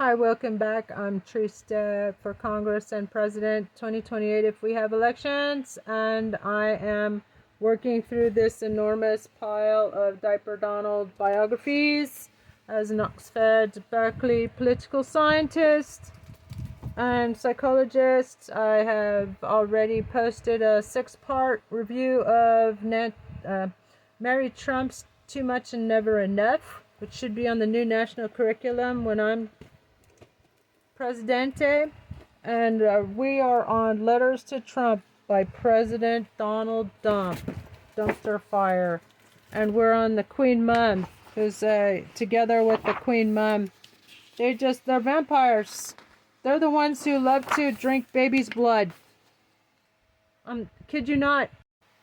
Hi, welcome back. I'm TRISTA for Congress and President 2028 if we have elections, and I am working through this enormous pile of Diaper Donald biographies as an Oxford Berkeley political scientist and psychologist. I have already posted a 6-part review of Mary Trump's Too Much and Never Enough, which should be on the new national curriculum when I'm Presidente, and we are on Letters to Trump by President Donald Dumpster Fire, and we're on the Queen Mum, who's together with the Queen Mum. They're vampires. They're the ones who love to drink baby's blood. Kid you not,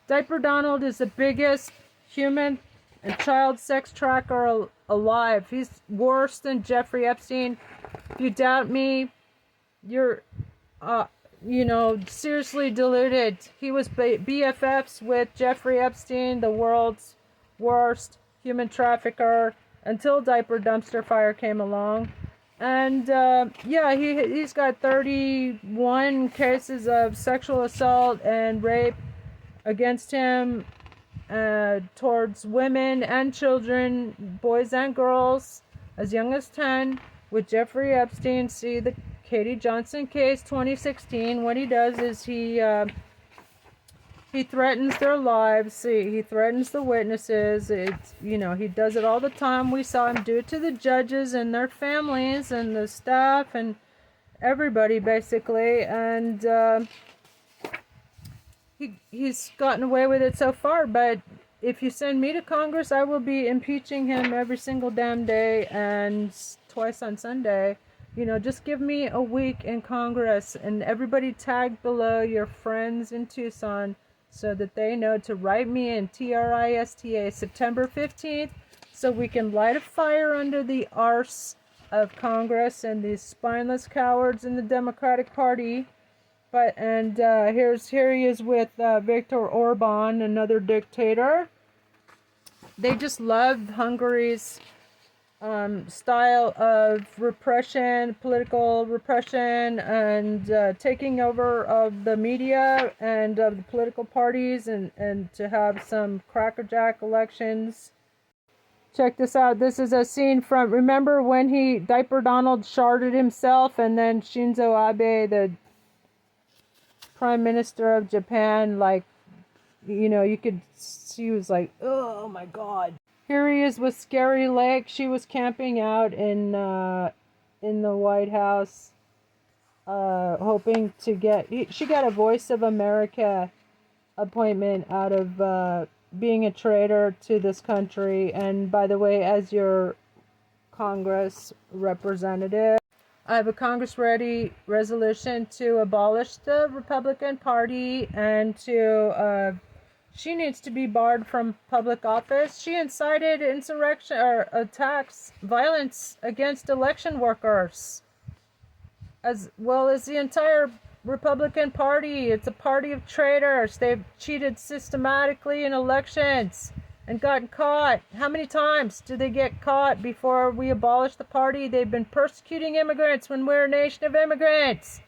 Diaper Donald is the biggest human and child sex tracker alive. He's worse than Jeffrey Epstein. If you doubt me, you're, seriously deluded. He was BFFs with Jeffrey Epstein, the world's worst human trafficker, until Diaper Dumpster Fire came along. And, he's got 31 cases of sexual assault and rape against him towards women and children, boys and girls, as young as 10. With Jeffrey Epstein, see the Katie Johnson case 2016. What he does is he threatens their lives. He threatens the witnesses. He does it all the time. We saw him do it to the judges and their families and the staff and everybody basically. And he's gotten away with it so far. But if you send me to Congress, I will be impeaching him every single damn day and twice on Sunday. Just give me a week in Congress, and everybody tag below your friends in Tucson so that they know to write me in TRISTA September 15th so we can light a fire under the arse of Congress and these spineless cowards in the Democratic Party. Here he is with Viktor Orban, another dictator. They just love Hungary's style of repression, political repression, and taking over of the media and of the political parties, and to have some crackerjack elections. Check this out. This is a scene from, remember when Diaper Donald sharded himself, and then Shinzo Abe, the Prime Minister of Japan, you could see he was like, oh my god. Here he is with Scary Lake. She was camping out in the White House, hoping to she got a Voice of America appointment out of being a traitor to this country. And by the way, as your Congress representative, I have a Congress-ready resolution to abolish the Republican Party and to she needs to be barred from public office. She incited insurrection or attacks, violence against election workers, as well as the entire Republican Party. It's a party of traitors. They've cheated systematically in elections and gotten caught. How many times do they get caught before we abolish the party? They've been persecuting immigrants when we're a nation of immigrants.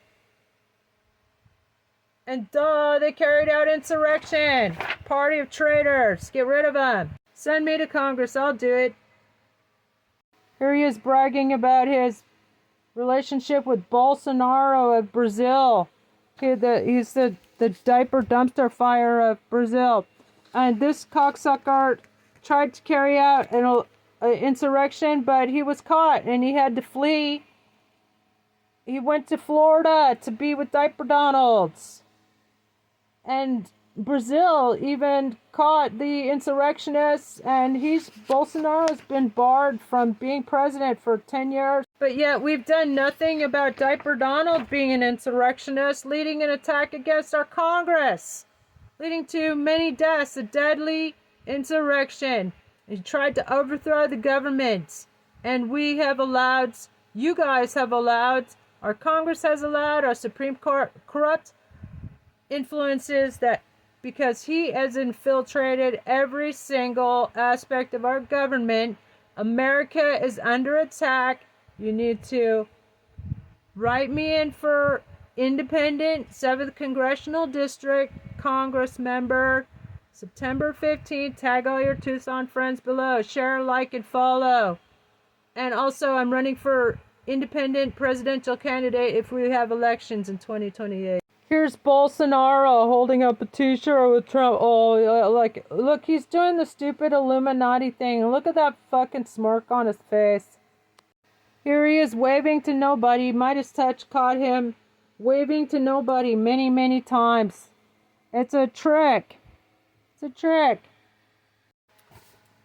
And they carried out insurrection. Party of traitors. Get rid of them. Send me to Congress. I'll do it. Here he is bragging about his relationship with Bolsonaro of Brazil. He's the Diaper Dumpster Fire of Brazil. And this cocksucker tried to carry out an insurrection, but he was caught and he had to flee. He went to Florida to be with Diaper Donalds. And Brazil even caught the insurrectionists, and Bolsonaro's been barred from being president for 10 years. But yet we've done nothing about Diaper Donald being an insurrectionist, leading an attack against our Congress, leading to many deaths, a deadly insurrection. He tried to overthrow the government, and we have allowed, you guys have allowed, our Congress has allowed, our Supreme Court corrupt influences that, because he has infiltrated every single aspect of our government. America is under attack. You need to Write me in for independent 7th Congressional District Congress member, September 15th. Tag all your Tucson friends below. Share, like, and follow. And also, I'm running for independent presidential candidate if we have elections in 2028. Here's Bolsonaro holding up a t-shirt with Trump. Oh, like, look, he's doing the stupid Illuminati thing. Look at that fucking smirk on his face. Here he is waving to nobody. Midas touch caught him waving to nobody many, many times. It's a trick. It's a trick.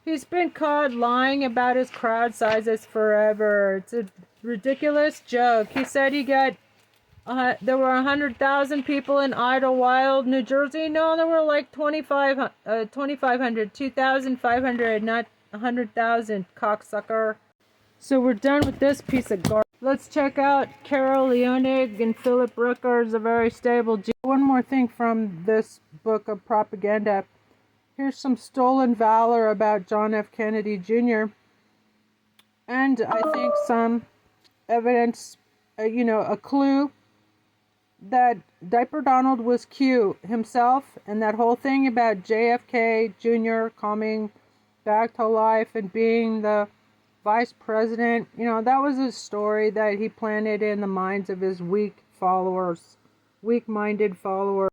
He's been caught lying about his crowd sizes forever. It's a ridiculous joke. He said he got there were 100,000 people in Idlewild, New Jersey. No, there were like 2,500, 2,500, not 100,000, cocksucker. So we're done with this piece of garbage. Let's check out Carol Leonig and Philip Rooker's A Very Stable G. One more thing from this book of propaganda. Here's some stolen valor about John F. Kennedy Jr. And I think some evidence, a clue that Diaper Donald was Q himself, and that whole thing about JFK Jr. coming back to life and being the vice president, that was a story that he planted in the minds of his weak-minded followers.